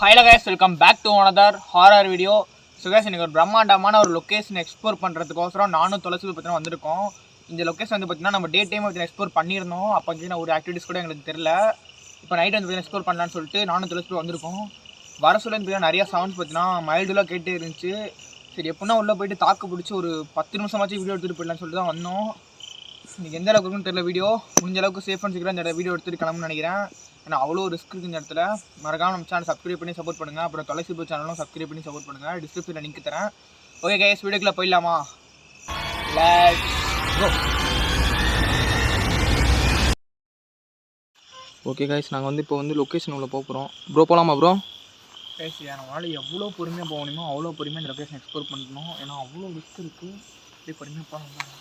Hello guys, welcome back to another horror video. So guys, எனக்கு ஒரு பிரம்மாண்டமான ஒரு லொக்கேஷன் எக்ஸ்ப்ளோர் பண்ணுறதுக்கோசரம் நானும் துளசி பார்த்தீங்கன்னா வந்திருக்கோம். இந்த லொக்கேஷன் வந்து பார்த்தீங்கன்னா நம்ம டே டைம் வந்து எக்ஸ்ப்ளோர் பண்ணியிருந்தோம். அப்போ வந்து ஒரு ஆக்டிவிட்டிஸ் கூட எங்களுக்கு தெரியல. இப்போ நைட் வந்து எக்ஸ்ப்ளோர் பண்ணலான்னு சொல்லிட்டு நானும் துளசி வந்திருக்கோம். வர சொல்ல பார்த்தீங்கன்னா நிறையா சவுண்ட்ஸ் பார்த்தீங்கன்னா மைல்டுலாம் கேட்டே இருந்துச்சு. சரி, எப்படின்னா உள்ளே போயிட்டு தாக்கு பிடிச்சி ஒரு 10 நிமிஷமாச்சும் வீடியோ எடுத்துகிட்டு போயிடலான்னு சொல்லிட்டு தான் வந்தோம். இன்றைக்கி எந்த அளவுக்கு இருக்குன்னு தெரியல. வீடியோ முடிஞ்ச அளவுக்கு சேஃப் அண்ட் சீக்கிரம் இந்த வீடியோ எடுத்துகிட்டு கிளம்புன்னு நினைக்கிறேன். ஏன்னா அவ்வளோ ரிஸ்க் இருக்குது இந்த இடத்துல. மறக்காம நம்ம சேனல் சப்ஸ்கிரைப் பண்ணி சப்போர்ட் பண்ணுங்கள். அப்புறம் துளசி சேனலும் சப்ஸ்கிரைப் பண்ணி சப்போர்ட் பண்ணுங்கள். டிஸ்கிரிப்ஷனில் லிங்க் தரேன். ஓகே கைஸ், வீடியோக்குள்ளே போயிடலாமா? Let's go. ஓகே கைஸ், நாங்கள் வந்து இப்போ வந்து லொக்கேஷன் உள்ள போகிறோம். ப்ரோ போகலாமா ப்ரோ? கைஸ், நம்மளால் எவ்வளோ பொறுமையாக போகணுமோ அவ்வளோ பொறுமையாக இந்த லொக்கேஷன் எக்ஸ்ப்ளோர் பண்ணணும். ஏன்னா அவ்வளோ ரிஸ்க் இருக்குது. அப்படியே பொறுமையாக போகலாம்.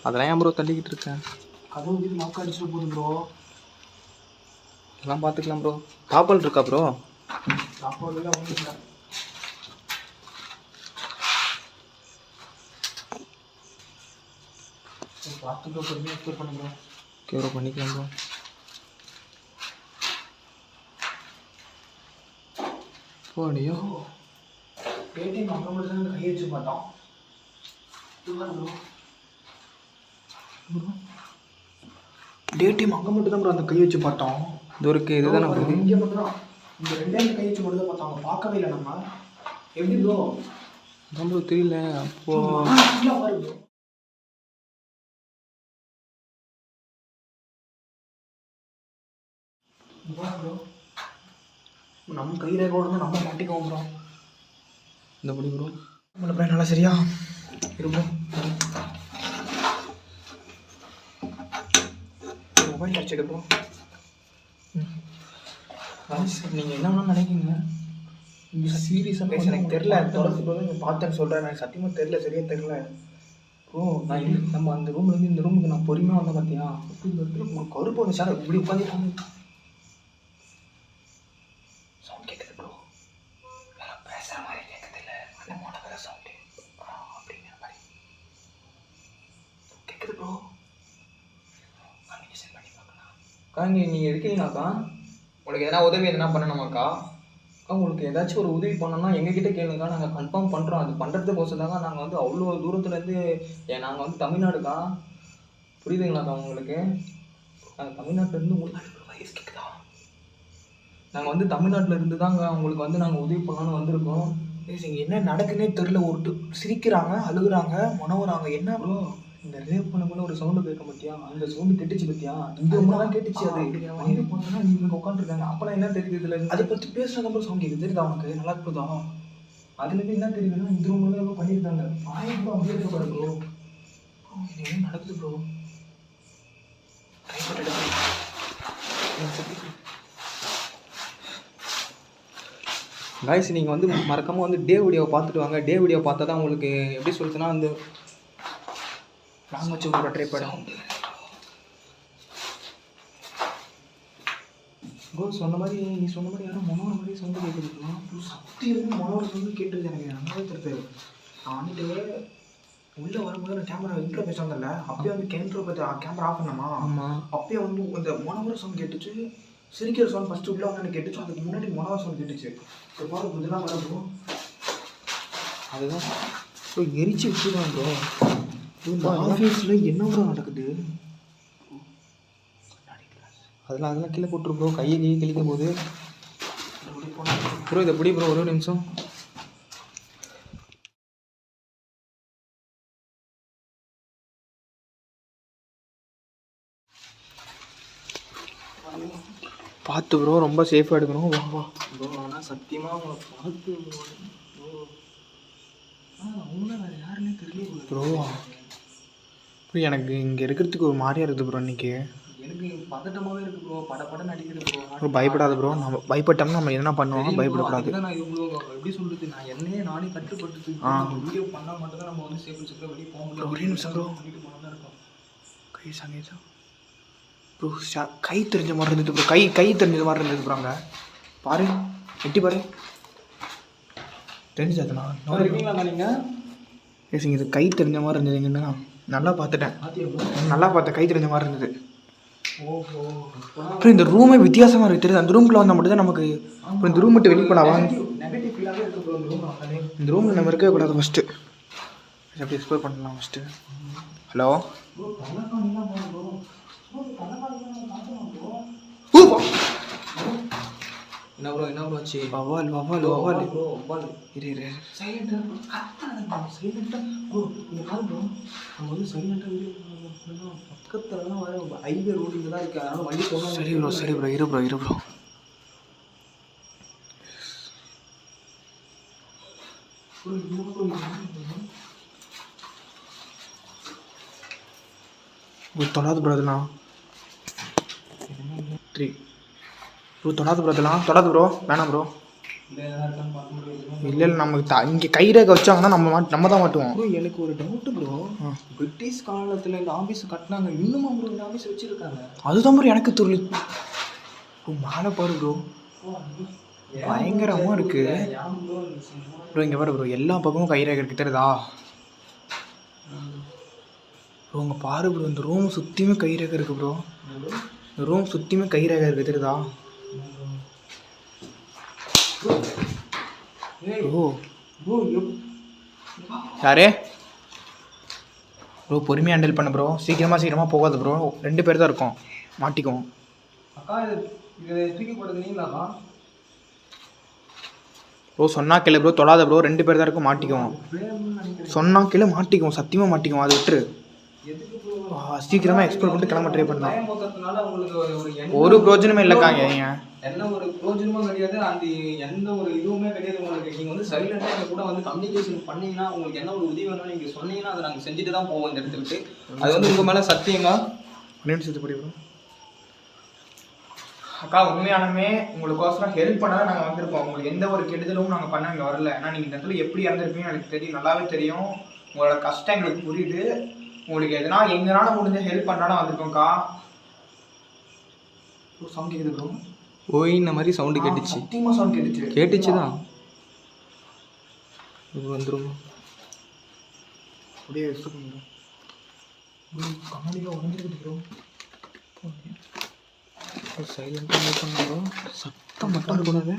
அதெல்லாம் ஏன் ப்ரோ தள்ளிக்கிட்டு இருக்கேன்? கதவு வீடு லாக் அடிச்சுட்டு போகுது ப்ரோ. எல்லாம் பார்த்துக்கலாம் ப்ரோ. தாப்பால் இருக்கா ப்ரோ? தாப்பால் ஒன்றும் இல்லை. பார்த்து ப்ரோ, பொறுமையாக எக்ஸ்ப்ளோர் பண்ணு ப்ரோ. ஓகே ப்ரோ, பண்ணிக்கலாம் ப்ரோ. போடியோ பேடிஎம் அங்கே மட்டும் தான் கையை வச்சு பார்த்தோம். டேடிஎம் அங்கே மட்டும் தான் ப்ரோ அந்த கை வச்சு பார்த்தோம். இது இருக்கு, இதுதானே ப்ரோ? இங்கே மட்டும் தான், இந்த ரெண்டே கை வச்சு மட்டும் தான் பார்த்தோம். அவங்க பார்க்கவே இல்லை. நம்ம எப்படி ப்ரோ? அதான் ப்ரோ தெரியல. அப்போ வருது ப்ரோ. நம்ம கையில் கூட தான் நம்ம மாட்டிக்குவோம் ப்ரோ. இந்த படி ப்ரோ. நம்மளை போய் நல்லா சரியா இருக்கும். மொபைல் அடிச்சுட்டு ப்ரோ. நீங்கள் என்ன வேணாலும் நினைக்கிங்க. சீரியஸாக பேச எனக்கு தெரில. தொடர்ச்சி போது நீங்கள் பார்த்தேன்னு சொல்கிறேன். எனக்கு சத்தியமாக தெரில, சரியாக தெரில ப்ரோ. நான் நம்ம அந்த ரூம்லேருந்து இந்த ரூமுக்கு நான் பொறுமையாக வந்தேன் பார்த்தியா? இந்த இடத்துல உங்களுக்கு கருப்பு வந்து சார் இப்படி உட்காந்து சவுண்ட் கேட்குது ப்ரோ. பேசுகிற மாதிரி கேட்குது இல்லை, அந்த மூணு பேர சவுண்டு அப்படிங்கிற மாதிரி கேட்குது ப்ரோ. கம்யூனிகேஷன் பண்ணி பார்க்கலாம். நீங்கள் இருக்கீங்களாக்கா? உங்களுக்கு எதனா உதவி எதனா பண்ணணுமாக்கா? உங்களுக்கு ஏதாச்சும் ஒரு உதவி பண்ணோம்னா எங்ககிட்ட கேளுங்க, நாங்கள் கன்ஃபார்ம் பண்ணுறோம். அது பண்ணுறதுக்கோசம் தாங்க நாங்கள் வந்து அவ்வளோ தூரத்துலேருந்து நாங்கள் வந்து தமிழ்நாடுக்கா. புரியுதுங்களாக்கா உங்களுக்கு? நாங்கள் தமிழ்நாட்டிலேருந்து உங்களுக்கு வயசு கேட்குதா? நாங்கள் வந்து தமிழ்நாட்டில் இருந்து தாங்க உங்களுக்கு வந்து நாங்கள் உதவி பண்ணலான்னு வந்திருக்கோம். இங்கே என்ன நடக்குன்னே தெரில. ஒரு சிரிக்கிறாங்க, அழுகுறாங்க, மனவுறாங்க. என்ன ப்ரோ? இந்த ரேப் பண்ண ஒரு சவுண்டு கேட்க பற்றியா? அந்த சவுண்டு கெட்டுச்சு பற்றியா? இந்த ரொம்ப தான் கேட்டுச்சு. அது வந்து போனோன்னா நீங்கள் உட்காந்துருக்காங்க. அப்போலாம் என்ன தெரியுது? இதில் அதை பற்றி பேசுகிற அப்புறம் சவுண்ட் கேட்குது. தெரியுதா உனக்கு? நல்லா இருக்குதா? அதுலேருந்து என்ன தெரியுதுன்னா இந்த ரூம் வந்து எவ்வளோ பண்ணியிருக்காங்க. ஆயிரம் அப்படியே இருக்க பாரு ப்ரோ. இது என்ன நடக்குது ப்ரோ? காய்ஸ், நீங்கள் வந்து மறக்காமல் வந்து டே வீடியோவை பார்த்துட்டு வாங்க. டே வீடியோ பார்த்தா தான் உங்களுக்கு எப்படி சொல்லுச்சுன்னா அந்த நாங்கள் வச்சு கூட ட்ரை பண்ணோம் ப்ரோ. சொன்ன மாதிரி நீ சொன்ன மாதிரி யாரும் மனோர மாதிரி சவுண்டு கேட்குதுலாம். சக்தி இருந்து மனோர சவுண்டு கேட்டுருது. எனக்கு நல்லாவே தெரியுது. நான் வந்துட்டு உள்ளே வரும்போது நான் கேமரா இன்ட்ரோ பேச வந்தல, அப்பயே வந்து கேமரா ஆஃப் பண்ணமா? ஆமாம். அப்பயே வந்து இந்த மனோர சவுண்ட் கேட்டுச்சு. சிரிக்கிற சவுண்ட் ஃபஸ்ட்டு உள்ளே வந்து கேட்டுச்சு. அதுக்கு முன்னாடி மனோர சவுண்ட் கேட்டுச்சு. இப்போ பாரு, இதெல்லாம் வர ப்ரோ. அதுதான் ப்ரோ எரிச்சு விட்டுதான் ப்ரோ. இந்த ஆஃபீஸில் என்ன ப்ரோ நடக்குது? அதெல்லாம் கீழே போட்டுரு ப்ரோ. கையை கிழிக்கும் போது ப்ரோ. இதை பிடி ப்ரோ, ஒரு நிமிஷம். பார்த்து ப்ரோ, ரொம்ப சேஃபாக எடுக்கணும். வா வா ப்ரோ. ஆனால் சத்தியமாக அவங்கள பார்த்து ப்ரோ. அவங்க வேறு யாருன்னே தெரியல ப்ரோ. ப்ரோ எனக்கு இங்கே இருக்கிறதுக்கு ஒரு மாதிரியாக இருக்குது ப்ரோ. இன்றைக்கி எனக்கு பதட்டமாகவே இருக்குது ப்ரோ. படம் நடிக்கிறது ப்ரோ. ப்ரோ பயப்படாத ப்ரோ. நம்ம பயப்பட்டோம்னா நம்ம என்ன பண்ணுவோம்? பயப்படக்கூடாது. நான் இவ்வளோ எப்படி சொல்கிறது, நான் என்னையே நானே கட்டுப்பட்டு வீடியோ பண்ணால் மட்டும்தான் நம்ம வந்து சேஃப்டி வெளியே போக முடியும். ஒரே நிமிஷம் ப்ரோ. பண்ணிட்டு போனால் தான் இருக்கும். கை சங்கேஜா ப்ரோ. கை தெரிஞ்ச மாதிரி இருந்தது ப்ரோ. கை தெரிஞ்சது மாதிரி இருந்தது ப்ரோ. அங்கே பாரு, எட்டி பாரு. தெரிஞ்சதுண்ணா இருக்கீங்களா நீங்கள்? பேசுங்க. இது கை தெரிஞ்ச மாதிரி இருந்ததுங்கன்னா நல்லா பார்த்துட்டேன். நல்லா பார்த்தேன். கை தெரிஞ்ச மாதிரி இருந்தது. ஓஹோ. அப்புறம் இந்த ரூமே வித்தியாசமாக இருக்குது தெரியுது. அந்த ரூம்குள்ளே வந்தால் மட்டும் தான் நமக்கு. அப்புறம் இந்த ரூம் மட்டும் வெளியே போனா வாங்க. நெகட்டிவ் ஃபீலாகவே இருக்கு ப்ரோ இந்த ரூம். வந்தாலே இந்த ரூமில் நம்ம இருக்கவே கூடாது. ஃபஸ்ட்டு எப்படி எக்ஸ்ப்ளோர் பண்ணலாம் ஃபஸ்ட்டு. ஹலோ ப்ரோ தலைக்காணிலாம் ப்ரோ. ப்ரோ தலைக்காணிலாம் மாற்றணும் ப்ரோ. என்ன ப்ரோ ஆச்சு? வவால் ப்ரோ வவ்வால். இரு சைலண்டாக ப்ரோ. கரெக்டாக சைலண்டாக ப்ரோ. இங்கே பாரு ப்ரோ, நம்ம வந்து சைலண்டாக வீடியோ பக்கத்துலலாம் வர ஹைவே ரோடு இங்கே தான் இருக்குது. அதனால் வண்டி போகணும். சரி ப்ரோ இரு ப்ரோ தொடாது ப்ரோ அதெல்லாம். தொடாது ப்ரோ வேணாம் ப்ரோ. இல்லை நமக்கு இங்கே கைரேகை வச்சாங்கன்னா நம்ம தான் மாட்டுவோம். ப்ரோ எனக்கு ஒரு டவுட்டு ப்ரோ. பிரிட்டிஷ் காலத்தில் இந்த ஆஃபீஸ் கட்டினாங்க, இன்னுமா ப்ரோ இந்த ஆஃபீஸ் வச்சுருக்காங்க? அதுதான் ப்ரோ எனக்கு தெரியல. மேலே பாரு ப்ரோ, பயங்கரமாக இருக்கு ப்ரோ. இங்கே பாரு ப்ரோ, எல்லா பக்கமும் கைரேகை இருக்கு தெரியுதா ப்ரோ? இங்கே பாரு ப்ரோ, இந்த ரூம் சுற்றியுமே கைரேகை இருக்குது ப்ரோ. இந்த ரூம் சுற்றியுமே கைரேகை இருக்குது தெரியுதா ப்ரோ? யாரே ப்ரோ? பொறுமையாக ஹேண்டில் பண்ண ப்ரோ. சீக்கிரமாக போகாது ப்ரோ. 2 பேர் தான் இருக்கோம், மாட்டிக்குவோம். அக்கா இது தூக்கி போடுறது நீங்களாக்கா? ப்ரோ சொன்னா கேளு ப்ரோ, தொடாத ப்ரோ. 2 பேர் தான் இருக்கும், மாட்டிக்குவோம். சொன்னா கேளு, மாட்டிக்குவோம், சத்தியமாக மாட்டிக்குவோம். அதை விட்டுரு. சீக்கிரமாக எக்ஸ்ப்ளோர் பண்ணிட்டு கிளம்ப ட்ரை பண்ணலாம். ஒரு பிரோஜனமே இல்லைக்கா. என்ன ஒரு பிரோஜனமும் கிடையாது, அந்த எந்த ஒரு இதுவுமே கிடையாது உங்களுக்கு. நீங்கள் வந்து சைலண்டாக எங்கள் கூட வந்து கம்யூனிகேஷன் பண்ணிங்கன்னா, உங்களுக்கு என்ன ஒரு உதவி வேணும்னு நீங்கள் சொன்னீங்கன்னா அதை நாங்கள் செஞ்சுட்டு தான் போவோம் இந்த இடத்துக்கு. அது வந்து உங்கள் மேலே சத்தியமா நிமிஷத்து படி ப்ரோ. அக்கா உண்மையானமே உங்களுக்கோசரம் ஹெல்ப் பண்ண தான் நாங்கள் வந்திருக்கோம். உங்களுக்கு எந்த ஒரு கெடுதலும் நாங்கள் பண்ண இங்கே வரல. ஏன்னா நீங்கள் இந்த இடத்துல எப்படி இறந்துருப்பீங்கன்னு எனக்கு தெரியும், நல்லாவே தெரியும். உங்களோட கஷ்டம் எங்களுக்கு புரியுது. உங்களுக்கு எதனா எங்கனால முடிஞ்ச ஹெல்ப் பண்ணாலும் வந்திருக்கோம்க்கா. சவுண்ட் கேட்குது ப்ரோ. ஓய் இந்த மாதிரி சவுண்டு கேட்டுச்சு. சத்தியமாக சவுண்ட் கேட்டுச்சு தான். இது வந்துடும் அப்படியே எடுத்து பண்ணுறோம். கண்ணாடியாக உடஞ்சிருக்குது ப்ரோ. சைலண்டாக பண்ணுறோம், சத்தம் மட்டும் இருக்கக்கூடாது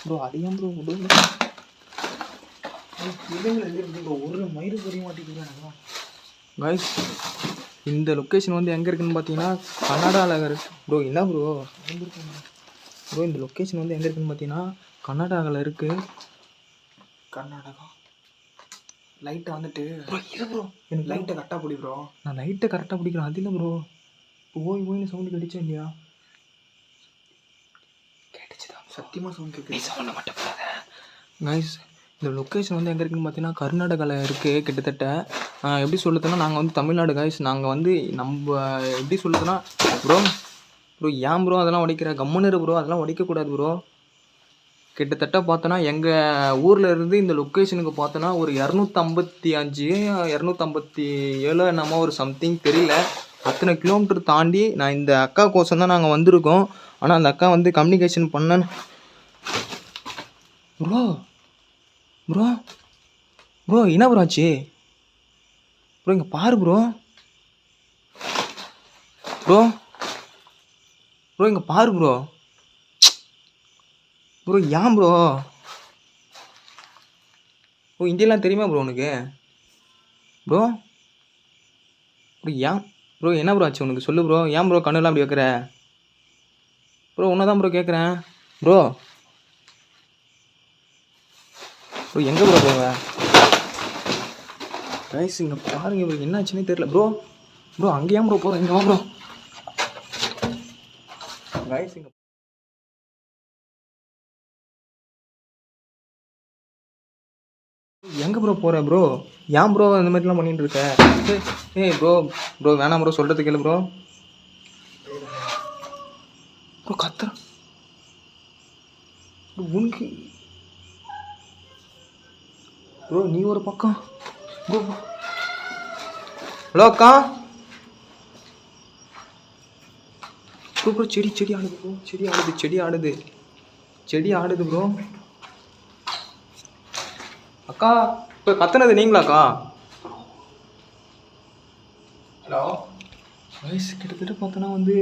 ப்ரோ. அதையும் ப்ரோ விடுங்க. ஒரு மயிறு புரிய மாட்டேங்குது கைஸ். இந்த லொக்கேஷன் வந்து எங்கே இருக்குதுன்னு பார்த்தீங்கன்னா கர்நாடகாவில் இருக்கு ப்ரோ. என்ன ப்ரோ இந்த லொக்கேஷன் வந்து எங்கே இருக்குதுன்னு பார்த்தீங்கன்னா கர்நாடகாவில் இருக்குது. கர்நாடகா லைட்டை வந்துட்டு ப்ரோ இரு ப்ரோ, எனக்கு லைட்டை கரெக்டாக பிடி ப்ரோ. நான் லைட்டை கரெக்டாக பிடிக்கிறேன். அது இல்லை ப்ரோ, ஓய்னு சவுண்டு கேட்டுச்சா இல்லையா? கேட்டுச்சுதான், சத்தியமாக சவுண்ட் கேட்குது. சவுண்டு மட்டும் கைஸ். இந்த லொக்கேஷன் வந்து எங்கே இருக்குதுன்னு பார்த்தீங்கன்னா கர்நாடகாவில் இருக்குது. கிட்டத்தட்ட எப்படி சொல்லுதுன்னா, நாங்கள் வந்து தமிழ்நாடு கைஸ். நாங்கள் வந்து நம்ம எப்படி சொல்லுதுன்னா ப்ரோ ஏன் ப்ரோ அதெல்லாம் உடைக்கிற? கம்முன்னு ப்ரோ, அதெல்லாம் உடைக்கக்கூடாது ப்ரோ. கிட்டத்தட்ட பார்த்தோன்னா எங்கள் ஊரில் இருந்து இந்த லொக்கேஷனுக்கு பார்த்தோன்னா ஒரு 255 257 என்னமோ ஒரு சம்திங் தெரியல. அத்தனை கிலோமீட்டர் தாண்டி நான் இந்த அக்கா கோசம் தான் நாங்கள் வந்திருக்கோம். ஆனால் அந்த அக்கா வந்து கம்யூனிகேஷன் பண்ண ப்ரோ என்ன ப்ரோ ஆச்சு ப்ரோ? இங்கே பாரு ப்ரோ இங்கே பாரு ப்ரோ. ஏன் ப்ரோ இந்தியெல்லாம் தெரியுமா ப்ரோ உனக்கு? ப்ரோ ஏன் ப்ரோ என்ன ப்ரோ ஆச்சு உனக்கு? சொல்லு ப்ரோ. ஏன் ப்ரோ கண்ணெல்லாம் அப்படி வைக்கிற ப்ரோ? உன்னை தான் ப்ரோ கேட்குறேன். ப்ரோ எங்கே ப்ரோ போங்க? கைஸ் இங்கே பாருங்க ப்ரோ, என்ன ஆச்சுன்னே தெரியல ப்ரோ அங்கே ஏன் ப்ரோ போகிறேன்? இங்கே வா ப்ரோ. கைஸ் இங்கே எங்கே ப்ரோ போகிற ப்ரோ? ஏன் ப்ரோ இந்த மாதிரிலாம் பண்ணிட்டு இருக்க? ஏய் ப்ரோ வேணாம் ப்ரோ, சொல்கிறது கேளு ப்ரோ. கத்துற உனக்கு ப்ரோ, நீ ஒரு பக்கம் ப்ரோ. ஹலோ அக்கா ப்ரோ செடி ஆடுது ப்ரோ. செடி ஆடுது ப்ரோ. அக்கா இப்போ கத்துனது நீங்களாக்கா? ஹலோ வயசு கிட்டத்தட்ட பார்த்தோன்னா வந்து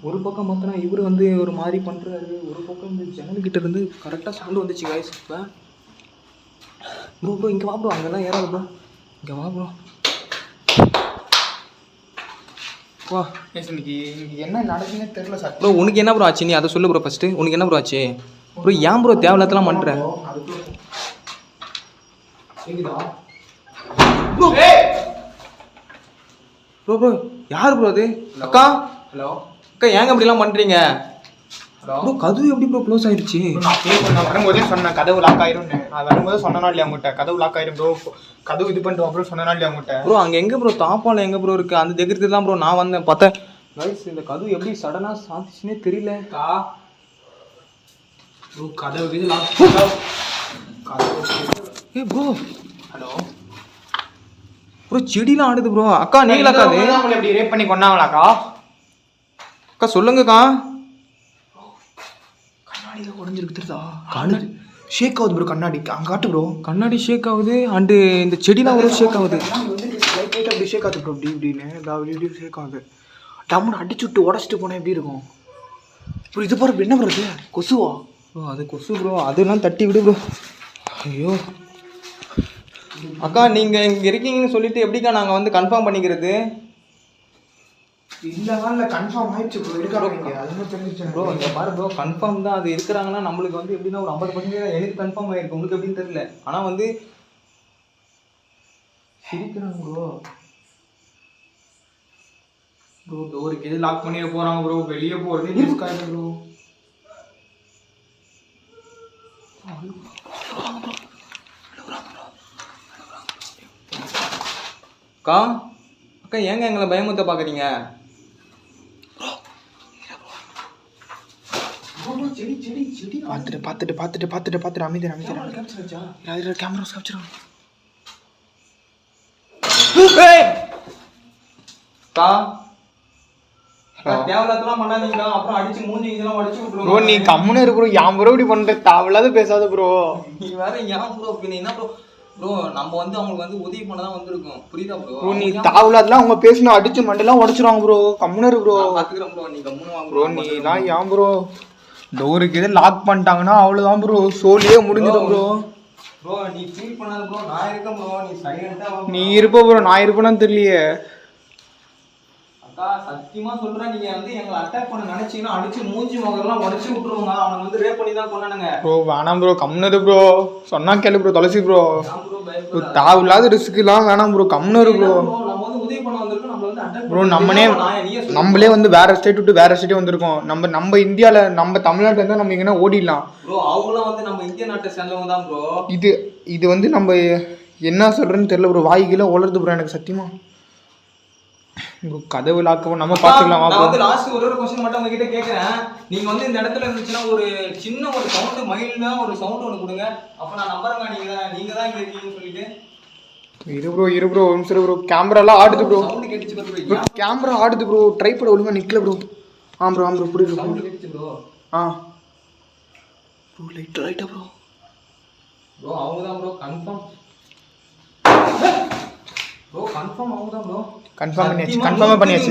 ஒரு பக்கம் பார்த்தோன்னா இவர் வந்து ஒரு மாதிரி பண்ணுறாரு, ஒரு பக்கம் இந்த ஜன்னல்கிட்ட இருந்து கரெக்டாக சவுண்டு வந்துச்சு வயசு. இப்போ ப்ரோ இங்கே வா ப்ரோ, அங்கெல்லாம் ஏறாது ப்ரோ, இங்கே வா ப்ரோ. வா இன்னைக்கு என்ன நடக்குதுன்னு தெரியல சார். ப்ரோ உனக்கு என்ன ப்ரோ ஆச்சு, நீ அதை சொல்லு ப்ரோ ஃபஸ்ட்டு. உனக்கு என்ன ப்ரோ ஆச்சு ப்ரோ? ஏன் ப்ரோ தேவையில்லாதெல்லாம் பண்ணுற ப்ரோ? ப்ரோ ப்ரோ யார் ப்ரோ அது? அக்கா ஹலோ அக்கா, ஏங்க அப்படிலாம் பண்ணுறீங்க ஹலோ ப்ரோ? கதவு எப்படி ப்ரோ க்ளோஸ் ஆயிடுச்சு? நான் பே பண்ண வரும்போதே சொன்னேன் கதவு லாக் ஆயிரும்னு. நான் வரும்போது சொன்னா இல்லையா உங்கள்கிட்ட கதவு லாக் ஆயிரும் ப்ரோ, கதவு இது பண்ணிட்டு அப்புறம் சொன்னா இல்லையா உங்கள்கிட்ட? ப்ரோ அங்கே எங்கே ப்ரோ தாப்பால் எங்கே ப்ரோ இருக்குது? அந்த தைரியத்துக்கு தான் ப்ரோ நான் வந்தேன். பார்த்தேன் கைஸ், இந்த கதவு எப்படி சடனாக சாத்திச்சுன்னே தெரியல. ப்ரோ கதவு இது லாக். ஏ ப்ரோ ஹலோ ப்ரோ செடிலாம் ஆடுது ப்ரோ. அக்கா நீங்களாக்கா அது? அவங்களை எப்படி ரேப் பண்ணி கொண்டாங்களாக்கா? அக்கா சொல்லுங்கக்கா. கண்ணாடியில் உடஞ்சிருக்கு தெரியுதா? கண்ணாடி ஷேக் ஆகுது ப்ரோ, கண்ணாடி அங்கே காட்டு ப்ரோ. கண்ணாடி ஷேக் ஆகுது அண்டு இந்த செடிலாம் ஒரு ஷேக் ஆகுது. லைட் அப்படி ஷேக் ஆகுது ப்ரோ, இப்படி இப்படின்னு இப்படி ஷேக் ஆகுது. டம்முன்னு அடிச்சு விட்டு உடச்சிட்டு போனால் எப்படி இருக்கும் ப்ரோ? இது பாரு என்ன ப்ரோ, இது கொசுவா ப்ரோ? அது கொசு ப்ரோ, அதெல்லாம் தட்டி விடு ப்ரோ. ஐயோ அக்கா, நீங்கள் இங்கே இருக்கீங்கன்னு சொல்லிட்டு எப்படிக்கா நாங்கள் வந்து கன்ஃபார்ம் பண்ணிக்கிறது? இந்த நாளில் கன்ஃபார்ம் ஆயிடுச்சு ப்ரோ, இருக்காங்க அதுவும் தெரிஞ்சிச்சு ப்ரோ. இங்கே பாரு ப்ரோ, கன்ஃபார்ம் தான் அது இருக்கிறாங்கன்னா நம்மளுக்கு வந்து எப்படின்னா ஒரு 50% எனக்கு கன்ஃபார்ம் ஆகிருக்கு, உங்களுக்கு எப்படின்னு தெரியல. ஆனால் வந்து சிரிக்கிறாங்க ப்ரோ. ப்ரோ டோருக்கு எது லாக் பண்ணிட போகிறாங்க ப்ரோ, வெளியே போகிறது ரிஸ்க் ஆகிடும் ப்ரோ. அக்கா அக்கா, ஏங்க எங்களை பயமுத்த பார்க்குறீங்க? செடி செடி செடி பார்த்துட்டு பார்த்துட்டு பார்த்துட்டு பார்த்துட்டு பார்த்துட்டு அமைதி அமைதி கேமரா கேப்சர். அக்கா தேவையில்லாதெல்லாம் பண்ணாதீங்கக்கா, அப்புறம் அடிச்சு மூஞ்சி இதெல்லாம் அடிச்சு விட்டுருவோம். ப்ரோ நீ கம்முன்னு இரு ப்ரோ, என் ப்ரோ இப்படி பண்ணுற தேவையில்லாத பேசாத ப்ரோ. நீ வேற ஏன் ப்ரோ பின்ன என்ன ப்ரோ? ப்ரோ நம்ம வந்து அவங்களுக்கு வந்து உதவி பண்ண தான் வந்திருக்கோம், புரியுதா ப்ரோ? ப்ரோ நீ தேவையில்லாதெல்லாம் அவங்க பேசினா அடிச்சு மண்டெல்லாம் உடச்சிருவாங்க ப்ரோ, கம்முன்னு இரு ப்ரோ. பார்த்துக்கிறேன் ப்ரோ, நீ கம்முன்னு வாங்க ப்ரோ. நீலாம் ஏன் ப்ரோ டோருக்கு எது லாக் பண்ணிட்டாங்கன்னா அவ்வளோதான் ப்ரோ, சோலியே முடிஞ்சிடும் ப்ரோ. ப்ரோ நீ ஃபீல் பண்ணாத ப்ரோ, நான் இருக்கேன் ப்ரோ, நீ சைலண்டா வா. நீ இருப்ப ப்ரோ, நான் இருப்பேன்னு தெரியலையே. அக்கா சத்தியமா சொல்றேன், நீங்க வந்து எங்களை அட்டாக் பண்ண நினைச்சீங்கன்னா அடிச்சு மூஞ்சி முகரெல்லாம் உடச்சு விட்டுருவாங்க. அவனை வந்து ரேப் பண்ணி தான் கொண்டானுங்க. ப்ரோ வேணாம் ப்ரோ, கம்முன்னு ப்ரோ, சொன்னா கேளு ப்ரோ, துளசி ப்ரோ. ப்ரோ தேவையில்லாத ரிஸ்க்குலாம் வேணாம் ப்ரோ, கம்முன்னு ப்ரோ. நம்ம வந்து உதவி பண்ண வந்திருக்கோம், நம்மள வந்து அட்டாக் ப்ரோ நம்மளே வந்து வேற ஸ்டேட் விட்டு வேற ஸ்டேட்டே வந்திருக்கோம். நம்ம இந்தியாவில் நம்ம தமிழ்நாட்டில் இருந்தால் நம்ம எங்கன்னா ஓடிடலாம் ப்ரோ. அவங்களாம் வந்து நம்ம இந்திய நாட்டை சேர்ந்தவங்க தான் ப்ரோ. இது வந்து நம்ம என்ன சொல்றேன்னு தெரியல ப்ரோ, வாய்க்கில உளருது ப்ரோ எனக்கு சத்தியமா. ப்ரோ கதவு லாக்கவும் நம்ம பார்த்துக்கலாம். நான் வந்து லாஸ்ட் ஒரு क्वेश्चन மட்டும் உங்ககிட்ட கேட்குறேன். நீங்க வந்து இந்த இடத்துல இருந்துச்சுன்னா ஒரு சின்ன ஒரு சவுண்ட், மைல்டா ஒரு சவுண்ட் ஒன்று கொடுங்க, அப்போ நான் நம்புறேங்க நீங்க தான் இங்க இருக்கீங்கன்னு சொல்லிட்டு. இரு ப்ரோ ஒரு நிமிஷம் ப்ரோ, கேமராலாம் ஆடுது ப்ரோ. சவுண்ட் கேட்டுச்சு ப்ரோ, கேமரா ஆடுது ப்ரோ, ட்ரைபாட் ஒழுங்கா நிக்கல ப்ரோ. ப்ரோ புரியுது சவுண்ட் கேட்டுச்சு ப்ரோ. ப்ரோ லைட்டா ப்ரோ. ப்ரோ அவங்க தான் ப்ரோ, கன்ஃபார்ம் ப்ரோ, கன்ஃபார்ம் அவங்க தான் ப்ரோ. கன்ஃபார்ம் பண்ணியாச்சு.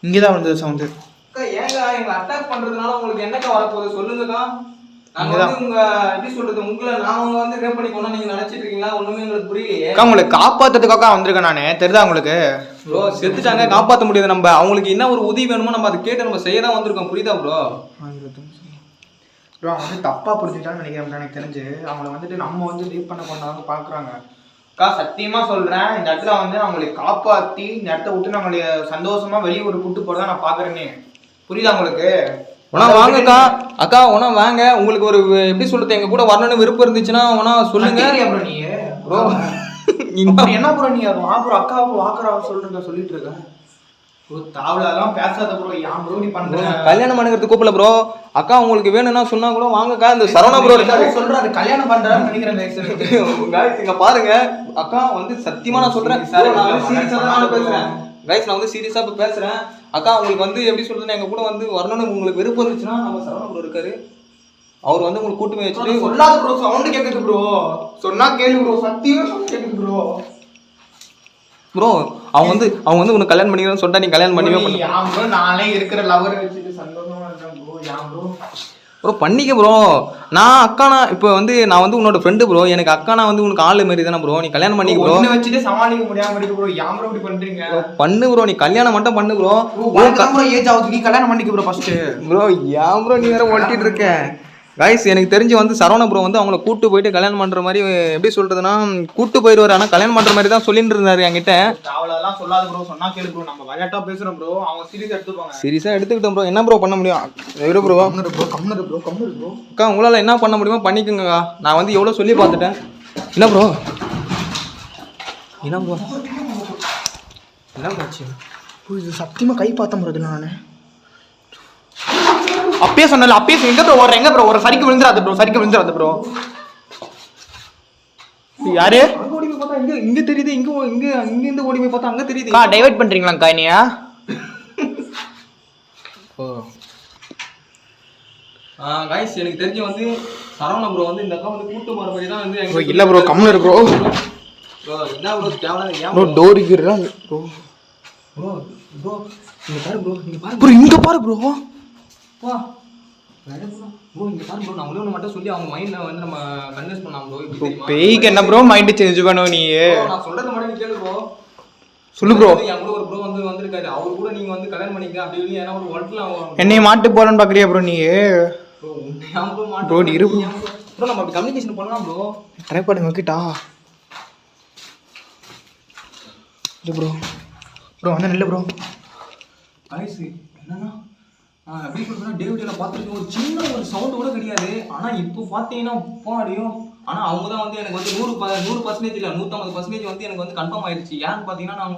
இங்கே தான் வந்தது சவுண்டு. ஏங்க எங்களை அட்டாக் பண்றதுனால உங்களுக்கு என்னக்கா வரப்போகுது சொல்லுங்கக்கா. நாங்க வந்து உங்க எப்படி சொல்றது, உங்களை நாங்க வந்து ரேப் பண்ணி கொண்டா நீங்க நினைச்சிட்டு இருக்கீங்களா? ஒண்ணுமே எங்களுக்கு புரியலையே. உங்களுக்கு காப்பாத்துறதுக்காக வந்திருக்கேன் நானு, தெரியுதா உங்களுக்கு? ப்ரோ செத்துட்டாங்க, காப்பாற்ற முடியாது. நம்ம அவங்களுக்கு என்ன ஒரு உதவி வேணுமோ நம்ம அதை கேட்டு நம்ம செய்ய தான் வந்திருக்கோம், புரியுதா ப்ரோ? ப்ரோ அவங்க வந்து தப்பா புரிஞ்சுட்டான்னு நினைக்கிறேன் எனக்கு தெரிஞ்சு. அவங்கள வந்துட்டு நம்ம வந்து லீவ் பண்ண கொண்டாந்து பாக்குறாங்க. அக்கா சத்தியமா சொல்றேன், இந்த இடத்துல வந்து அவங்களை காப்பாத்தி இந்த இடத்த விட்டு நம்மளை சந்தோஷமா வெளியே ஒரு கூட்டு போறதா நான் பாக்குறேன்னு, புரியுதா உங்களுக்கு? உனா வாங்கக்கா. அக்கா உனா வாங்க, உங்களுக்கு ஒரு எப்படி சொல்றது எங்க கூட வரணும்னு விருப்பம் இருந்துச்சுன்னா உனா சொல்லுங்க. நீ ப்ரோ என்ன ப்ரோ நீ வா ப்ரோ, அக்கா வாக்குறா சொல்லிட்டு இருக்க ப்ரோ. தாவலாம் பேசாத ப்ரோ, ஏன் ப்ரோ நீ பண்ற? கல்யாணம் பண்ணுறது கூப்பிடல ப்ரோ. அக்கா உங்களுக்கு வேணும்னா சொன்னா கூட வாங்கக்கா. இந்த சரவணா ப்ரோ சொல்றாரு கல்யாணம் பண்றாருன்னு நினைக்கிறேன். கைஸ் இங்க பாருங்க, அக்கா வந்து சத்தியமா நான் சொல்றேன், நான் பேசுறேன் கைஸ், நான் வந்து சீரியஸா இப்ப பேசுறேன். அக்கா உங்களுக்கு வந்து எப்படி சொல்றேன், எங்க கூட வந்து வரணும்னு உங்களுக்கு விருப்பம் இருந்துச்சுன்னா நம்ம சரவணா ப்ரோ இருக்காரு, அவர் வந்து உங்களுக்கு கூட்டு போய் வச்சுட்டு. சொல்லாத ப்ரோ, சவுண்ட் கேக்குது ப்ரோ, சொன்னா கேளு ப்ரோ, சத்தியமா சவுண்ட் கேக்குது ப்ரோ. ப்ரோ அவங்க வந்து உனக்கு கல்யாணம் பண்ணிக்கிறேன்னு சொல்லிட்டா நீ கல்யாணம் பண்ணிவே பண்ண ப்ரோ நானே இருக்கிற லவரை வச்சுட்டு சந்தோஷமா இருக்கேன் ப்ரோ. ஏன் ப்ரோ ப்ரோ பண்ணிக்க ப்ரோ. இப்போ நான் வந்து உன்னோட ஃப்ரெண்டு ப்ரோ. எனக்கு அக்கானா வந்து உனக்கு ஆளு மாரி தானே ப்ரோ. நீ கல்யாணம் பண்ணிக்க ப்ரோ. உன்னை வச்சுட்டு சமாளிக்க முடியாம இருக்கு ப்ரோ. ஏன் ப்ரோ இப்படி பண்றீங்க? பண்ணு ப்ரோ, நீ கல்யாணம் மட்டும் பண்ணு ப்ரோ. ப்ரோ ஏஜ் ஆகுது, நீ கல்யாணம் பண்ணிக்க ப்ரோ ஃபர்ஸ்ட். ப்ரோ ஏன் ப்ரோ நீ வேற ஒட்டிட்டு இருக்க? கைஸ் எனக்கு தெரிஞ்சு வந்து சரவண ப்ரோ வந்து அவங்கள கூட்டு போயிட்டு கல்யாணம் பண்ற மாதிரி எப்படி சொல்றதுன்னா கூட்டு போயிடுவாரு. ஆனால் கல்யாணம் பண்ற மாதிரி தான் சொல்லிட்டு இருந்தாரு என்கிட்ட. அவ்வளோலாம் சொல்லாத ப்ரோ, சொன்னா கேளு ப்ரோ. நம்ம விளையாட்டா பேசுறோம் ப்ரோ, அவங்க சீரியஸா எடுத்துப்பாங்க. சீரியஸா எடுத்துக்கிட்டோம் ப்ரோ. என்ன ப்ரோ பண்ண முடியும்? எவ்வளோ ப்ரோ கம்னரு ப்ரோ. அக்கா உங்களால் என்ன பண்ண முடியுமோ பண்ணிக்கோங்கக்கா. நான் வந்து எவ்வளோ சொல்லி பார்த்துட்டேன். என்ன ப்ரோ ஆச்சு? இது சத்தியமா கை பார்த்தேன் ப்ரோ. இதில் நான் அப்பயே சொன்னல, எங்க ப்ரோ ஒரு சரிக்கு விழுந்துராது ப்ரோ. யாரு ஓடி போய் பார்த்தா இங்க தெரியுது, இங்க இருந்து ஓடி போய் பார்த்தா அங்க தெரியுது. டைவர்ட் பண்றீங்களாக்கா என்னையா? கைஸ் எனக்கு தெரிஞ்சு வந்து சரவண ப்ரோ வந்து இந்த அக்கா வந்து கூட்டு போற மாதிரி தான் வந்து இல்ல ப்ரோ, கம்னரு ப்ரோ. ப்ரோ என்ன ப்ரோ தேவலாம் ஏன் ப்ரோ டோர் இருக்கிறா ப்ரோ. ப்ரோ இங்க பாரு ப்ரோ, ப்ரோ இங்க பாரு ப்ரோ. வா ப்ரோ இங்க பாரு ப்ரோ. நான் ஒண்ணு மட்டும் சொல்லி அவங்க மைண்ட்ல வந்து நம்ம கன்வின்ஸ் பண்ணலாம் ப்ரோ. இப்படி தெரியுமா? பேய்க்கு என்ன ப்ரோ மைண்ட் சேஞ்ச் பண்ணுவ நீ? நான் சொல்றது மட்டும் நீ கேளு ப்ரோ. சொல்லு ப்ரோ. என் கூட ஒரு ப்ரோ வந்து வந்திருக்காரு. அவரு கூட நீங்க வந்து கல்யாணம் பண்ணிக்க அப்படி இல்ல ஏன்னா ஒரு ஒல்ட்ல என்னைய மாட்டு போறேன்னு பாக்குறியா ப்ரோ நீ? ப்ரோ உன்னையா ப்ரோ மாட்டு ப்ரோ நீ இரு ப்ரோ. நம்ம அப்படி கம்யூனிகேஷன் பண்ணலாம் ப்ரோ. ட்ரை பண்ணுங்க ஓகேட்டா? இது ப்ரோ அண்ணன் இல்லை ப்ரோ. கைஸ் என்னன்னா எப்படி சொல்றேன்னா டேவிடியில பார்த்துருக்கேன் ஒரு சின்ன ஒரு சவுண்டு கூட கிடையாது. ஆனா இப்போ பார்த்தீங்கன்னா பாடியும். ஆனா அவங்க தான் வந்து எனக்கு வந்து 100% இல்லை 150% வந்து எனக்கு வந்து கன்ஃபார்ம் ஆயிடுச்சு. ஏன்னு பார்த்தீங்கன்னா நான்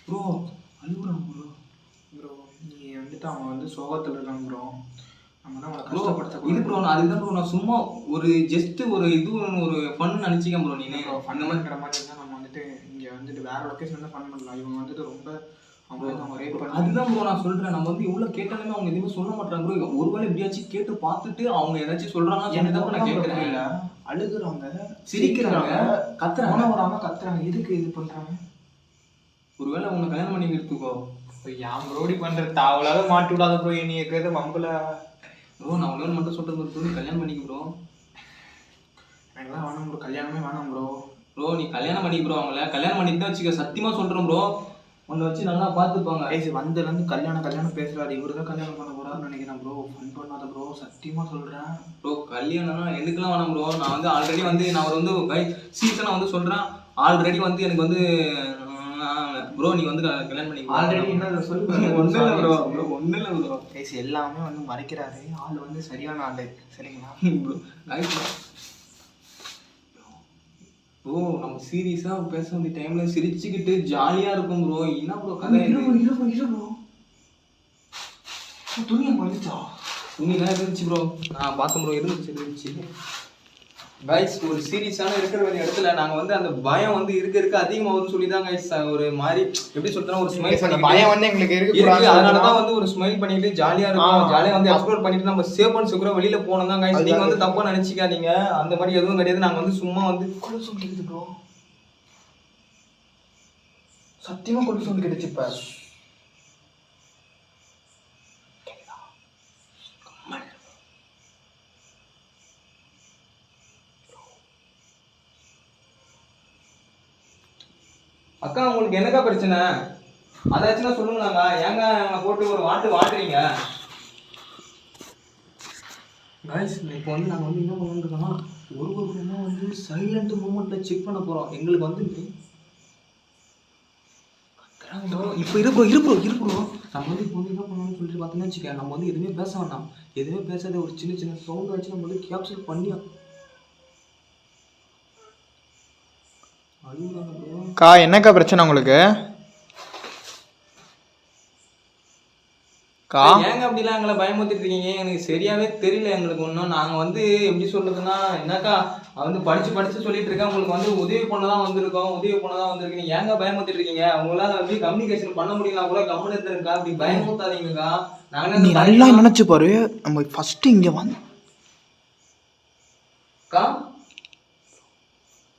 ப்ரோ அழுகுறேன் ப்ரோ நீ வந்துட்டு அவன் வந்து சோகத்தில் இருக்கான் ப்ரோ. நம்ம தான் அவனை ப்ரோ கஷ்டப்படுத்த இது ப்ரோ. நான் அதுதான் ப்ரோ நான் சும்மா ஒரு ஜஸ்ட் ஒரு ஒரு ஃபன் நினச்சிக்கேன் ப்ரோ. நீ அந்த மாதிரிங்கிற மாதிரி இருந்தால் நம்ம வந்துட்டு இங்கே வந்துட்டு வேற லொக்கேஷன் தான் ஃபன் பண்ணலாம். இவங்க வந்துட்டு ரொம்ப அதுதான் ப்ரோ நான் சொல்றேன். நம்ம வந்து எவ்வளவு கேட்டாலுமே அவங்க எதுவுமே சொல்ல மாட்டாங்க ப்ரோ. ஒருவேளை எப்படியாச்சும் கேட்டு பார்த்துட்டு அவங்க ஏதாச்சும் சொல்றாங்க என்னதான் நான் கேட்கறேன். அழுகுறாங்க, சிரிக்கிறாங்க, கத்துறாங்க. எதுக்கு இது பண்றாங்க? ஒருவேளை உன்னை கல்யாணம் பண்ணி எடுத்துக்கோ. ஏன் ப்ரோடி பண்ற தாவலாத மாட்டி விடாத ப்ரோ. நீ இருக்கிறது மம்புல ப்ரோ. நான் ஒன்று மட்டும் சொல்றேன் ப்ரோ, கல்யாணம் பண்ணிக்க ப்ரோ. எனக்குலாம் வேணாம் ப்ரோ, கல்யாணமே வேணாம் ப்ரோ. நீ கல்யாணம் பண்ணிக்க ப்ரோ. அவங்கள கல்யாணம் பண்ணிட்டு வச்சுக்க, சத்தியமா சொல்றேன் ப்ரோ. உன்னை வச்சு நல்லா பார்த்துப்பாங்க. வந்ததுலேருந்து கல்யாணம் பேசுறாரு. இவரு தான் கல்யாணம் பண்ண போறாருன்னு நினைக்கிறேன் ப்ரோ. ஃபன் பண்ணாத ப்ரோ, சத்தியமா சொல்றேன் ப்ரோ. கல்யாணம்னா எனக்குலாம் வேணாம் ப்ரோ. நான் வந்து ஆல்ரெடி வந்து நான் வந்து சீசனாக வந்து சொல்றேன். ஆல்ரெடி வந்து எனக்கு வந்து ப்ரோ நீ வந்து கல்யாணம் பண்ணிக்க. ஆல்ரெடி என்ன சொல்லி ஒன்றும் இல்லை ப்ரோ. ஒன்றும் இல்லை ப்ரோ. எல்லாமே வந்து மறைக்கிறாரு. ஆள் வந்து சரியான ஆளு. சரிங்களா ப்ரோ? ப்ரோ நம்ம சீரியஸா பேச வேண்டிய டைம்ல சிரிச்சுக்கிட்டு ஜாலியா இருக்கும் ப்ரோ. என்ன ப்ரோ கதை? ப்ரோ துணியை வந்துச்சா? துணிலாம் இருந்துச்சு ப்ரோ. நான் பார்த்தேன் ப்ரோ. இருந்துச்சு. கைஸ் ஒரு சீரியஸான இருக்கிற வேண்டிய இடத்துல நாங்கள் வந்து அந்த பயம் வந்து இருக்க அதிகமாகுதுன்னு சொல்லி தான் கைஸ் ஒரு மாதிரி எப்படி சொல்றேன் ஒரு ஸ்மைல் பயம் வந்து எங்களுக்கு இருக்கு. அதனால தான் வந்து ஒரு ஸ்மைல் பண்ணிட்டு ஜாலியா இருக்கும். ஜாலியா வந்து எக்ஸ்ப்ளோர் பண்ணிட்டு நம்ம சேஃப் அண்ட் செக்யூரா வெளியில போனோம் தான் கைஸ். நீங்க வந்து தப்பா நினைச்சிக்காதீங்க. அந்த மாதிரி எதுவும் கிடையாது. நாங்க வந்து சும்மா வந்து கொலை சவுண்ட் கேக்குது ப்ரோ. சத்தியமா கொலை சவுண்ட் கேட்டுச்சு. இப்ப அக்கா உங்களுக்கு என்னக்கா பிரச்சனை? அதாச்சுன்னா சொல்லுங்களாங்க. ஏங்க அவங்களை போட்டு ஒரு வாட்டுறீங்க? கைஸ் இப்போ வந்து நாங்கள் வந்து என்ன பண்ணிருக்கோம்னா ஒரு ரூமா வந்து சைலண்ட் மூமெண்ட்ல செக் பண்ண போறோம். எங்களுக்கு வந்து இப்போ இரு ப்ரோ நம்ம வந்து இப்போ வந்து என்ன பண்ணணும்னு சொல்லிட்டு பார்த்தீங்கன்னா வச்சுக்க, நம்ம வந்து எதுவுமே பேச வேண்டாம். எதுவுமே பேசாத ஒரு சின்ன சவுண்ட் ஆச்சு நம்ம வந்து கேப்சர் பண்ணி கா என்னக்கா பிரச்சனை உங்களுக்கு? ஏங்க அப்படிலாம் எங்களை பயமுறுத்திட்டு இருக்கீங்க? எனக்கு சரியாவே தெரியல. எங்களுக்கு ஒன்றும் நாங்கள் வந்து எப்படி சொல்றதுன்னா என்னக்கா வந்து படிச்சு சொல்லிட்டு இருக்கேன். உங்களுக்கு வந்து உதவி பண்ணதான் வந்திருக்கீங்க. ஏங்க பயமுறுத்திட்டு இருக்கீங்க? உங்களால எப்படி கம்யூனிகேஷன் பண்ண முடியலாம் கூட கம்முன்னு இருந்திருக்கா. அப்படி பயமுறுத்தாதீங்கக்கா. நீ நல்லா நினைச்சு பாரு. நம்ம ஃபர்ஸ்ட் இங்க வந்து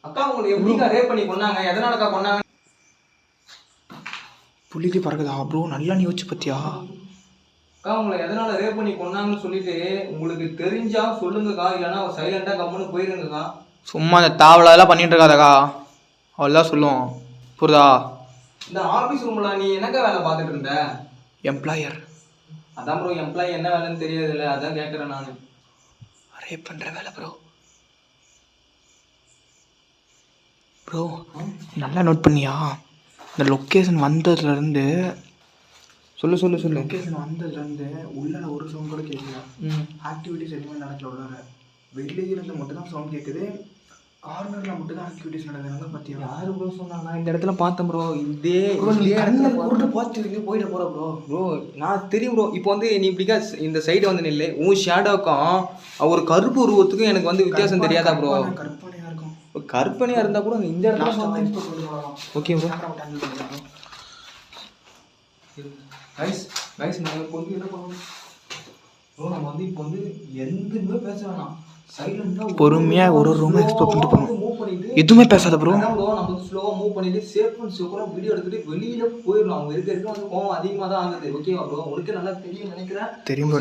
அக்கா உங்களுக்கு எப்படிக்கா ரேப் பண்ணி கொண்டாங்க? எதனாலக்கா கொண்டாங்க? புள்ளிக்கு பறக்குதா ப்ரோ? நல்லா நீ யோசிச்சு பார்த்தியா? அக்கா உங்களை எதனால ரேப் பண்ணி கொண்டாங்கன்னு சொல்லிட்டு உங்களுக்கு தெரிஞ்சா சொல்லுங்கக்கா, இல்லைன்னா சைலண்டா கம்முன்னு போயிருங்கக்கா. சும்மா அந்த தாவலாதெல்லாம் பண்ணிட்டு இருக்காதக்கா, அவ்வளோதான் சொல்லுவோம். புரியுதா? இந்த ஆபீஸ் ரூம்ல நீ என்னக்கா வேலை பார்த்துட்டு இருந்த? எம்ப்ளாயர். அதான் ப்ரோ, எம்ப்ளாயி என்ன வேலைன்னு தெரியாதுல்ல, அதான் கேட்குறேன் நான். ரேப் பண்ணுற வேலை ப்ரோ. ப்ரோ நல்லா நோட் பண்ணியா? இந்த லொக்கேஷன் வந்ததுலேருந்து சொல்லு. லொக்கேஷன் வந்ததுலேருந்து உள்ள ஒரு சவுண்ட் கூட கேட்கல. ஆக்டிவிட்டிஸ் எதுவுமே நடக்கல. உள்ளார வெளியே இருந்து மட்டும் தான் சவுண்ட் கேட்குது. கார்னரில் மட்டும் தான் ஆக்டிவிட்டிஸ் நடக்குதுனால பார்த்தியா? யாரு ப்ரோ சொன்னா? நான் இந்த இடத்துல பார்த்தேன் ப்ரோ. இதே பார்த்து போயிட போகிற ப்ரோ நான் தெரியும் ப்ரோ. இப்போ வந்து நீ இப்படிக்கா இந்த சைடு வந்து நில்லை. உன் ஷேடோக்கும் ஒரு கருப்பு உருவத்துக்கும் எனக்கு வந்து வித்தியாசம் தெரியாதா ப்ரோ? கற்பனையாக இருக்கும். கற்பனையாக இருந்தால் கூட இந்த இடத்துல ஓகே ப்ரோ. கைஸ் நான் இப்போ வந்து என்ன பண்ணணும் ப்ரோ? நம்ம வந்து இப்போ வந்து எதுவுமே பேச வேணாம். சைலண்டாக பொறுமையாக ஒரு ரூம் எக்ஸ்ப்ளோர் பண்ணிட்டு போகணும். மூவ் பண்ணிட்டு எதுவுமே பேசாத ப்ரோ. ப்ரோ நம்ம வந்து ஸ்லோவாக மூவ் பண்ணிட்டு சேஃப் அண்ட் செக்யூராக வீடியோ எடுத்துட்டு வெளியில போயிடணும். அவங்க இருக்க வந்து கோவம் அதிகமாக தான் ஆகுது. ஓகேவா ப்ரோ? உனக்கு நல்லா தெரியும் நினைக்கிறேன். தெரியும். மூவ்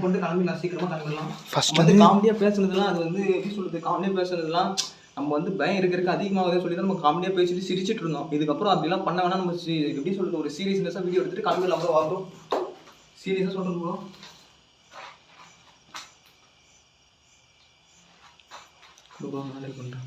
பண்ணிட்டு கிளம்பி நான் சீக்கிரமாக கிளம்பிடலாம். ஃபர்ஸ்ட் வந்து காமெடியாக பேசுனதுலாம் அது வந்து எப்படி சொல்றது, காமெடியாக பேசுனதுலாம் நம்ம வந்து பயம் இருக்க அதிகமாகுதுன்னு சொல்லி தான் நம்ம காமெடியாக பேசிட்டு சிரிச்சிட்டு இருந்தோம். இதுக்கப்புறம் அப்படிலாம் பண்ண வேணா. நம்ம எப்படி சொல்றது, ஒரு சீரியஸ்னஸாக வீடியோ எடுத்துட்டு கிளம்பிடலாம் ப்ரோ. ப்ரோ சீரியஸாக சொல்கிறேன் ப்ரோ. ப்ரோ நாளைக்கு பண்ணுறேன்.